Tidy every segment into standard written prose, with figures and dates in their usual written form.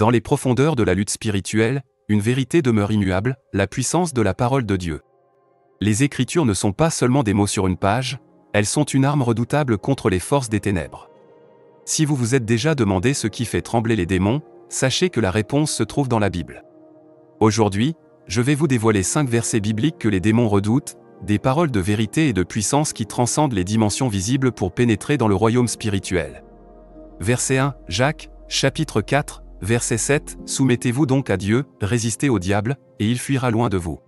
Dans les profondeurs de la lutte spirituelle, une vérité demeure immuable, la puissance de la parole de Dieu. Les Écritures ne sont pas seulement des mots sur une page, elles sont une arme redoutable contre les forces des ténèbres. Si vous vous êtes déjà demandé ce qui fait trembler les démons, sachez que la réponse se trouve dans la Bible. Aujourd'hui, je vais vous dévoiler 5 versets bibliques que les démons redoutent, des paroles de vérité et de puissance qui transcendent les dimensions visibles pour pénétrer dans le royaume spirituel. Verset 1, Jacques, chapitre 4, verset 7, « Soumettez-vous donc à Dieu, résistez au diable, et il fuira loin de vous. »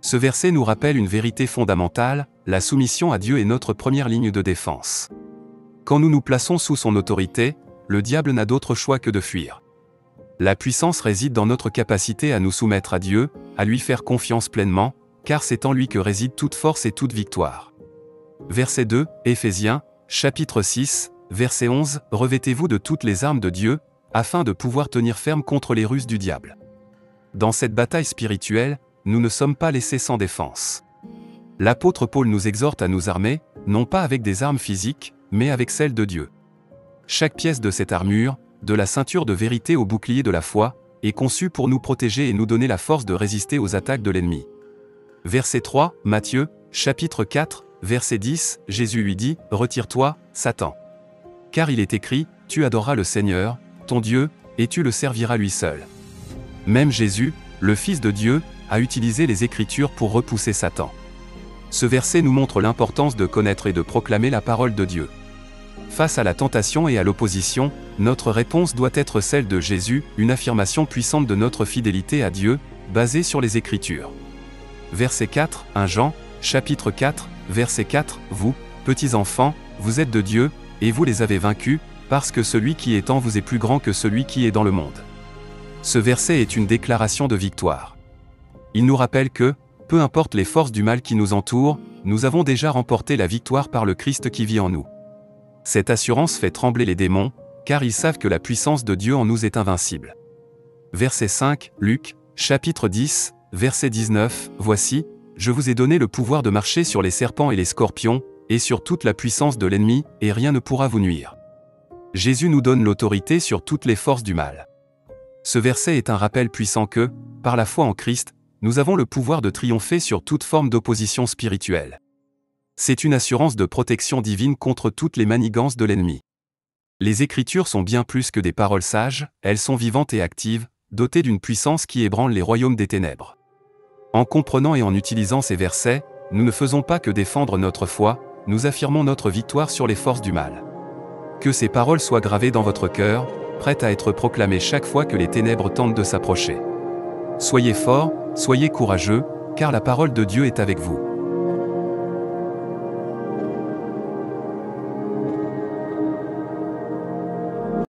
Ce verset nous rappelle une vérité fondamentale, la soumission à Dieu est notre première ligne de défense. Quand nous nous plaçons sous son autorité, le diable n'a d'autre choix que de fuir. La puissance réside dans notre capacité à nous soumettre à Dieu, à lui faire confiance pleinement, car c'est en lui que réside toute force et toute victoire. Verset 2, Éphésiens, chapitre 6, verset 11, « Revêtez-vous de toutes les armes de Dieu, afin de pouvoir tenir ferme contre les ruses du diable. » Dans cette bataille spirituelle, nous ne sommes pas laissés sans défense. L'apôtre Paul nous exhorte à nous armer, non pas avec des armes physiques, mais avec celles de Dieu. Chaque pièce de cette armure, de la ceinture de vérité au bouclier de la foi, est conçue pour nous protéger et nous donner la force de résister aux attaques de l'ennemi. Verset 3, Matthieu, chapitre 4, verset 10, Jésus lui dit, « Retire-toi, Satan. Car il est écrit, tu adoreras le Seigneur, ton Dieu, et tu le serviras lui seul. » Même Jésus, le Fils de Dieu, a utilisé les Écritures pour repousser Satan. Ce verset nous montre l'importance de connaître et de proclamer la parole de Dieu. Face à la tentation et à l'opposition, notre réponse doit être celle de Jésus, une affirmation puissante de notre fidélité à Dieu, basée sur les Écritures. Verset 4, 1 Jean, chapitre 4, verset 4, « Vous, petits enfants, vous êtes de Dieu, et vous les avez vaincus, parce que celui qui est en vous est plus grand que celui qui est dans le monde. » Ce verset est une déclaration de victoire. Il nous rappelle que, peu importe les forces du mal qui nous entourent, nous avons déjà remporté la victoire par le Christ qui vit en nous. Cette assurance fait trembler les démons, car ils savent que la puissance de Dieu en nous est invincible. Verset 5, Luc, chapitre 10, verset 19, « Voici, je vous ai donné le pouvoir de marcher sur les serpents et les scorpions, et sur toute la puissance de l'ennemi, et rien ne pourra vous nuire. » Jésus nous donne l'autorité sur toutes les forces du mal. Ce verset est un rappel puissant que, par la foi en Christ, nous avons le pouvoir de triompher sur toute forme d'opposition spirituelle. C'est une assurance de protection divine contre toutes les manigances de l'ennemi. Les Écritures sont bien plus que des paroles sages, elles sont vivantes et actives, dotées d'une puissance qui ébranle les royaumes des ténèbres. En comprenant et en utilisant ces versets, nous ne faisons pas que défendre notre foi, nous affirmons notre victoire sur les forces du mal. Que ces paroles soient gravées dans votre cœur, prêtes à être proclamées chaque fois que les ténèbres tentent de s'approcher. Soyez forts, soyez courageux, car la parole de Dieu est avec vous.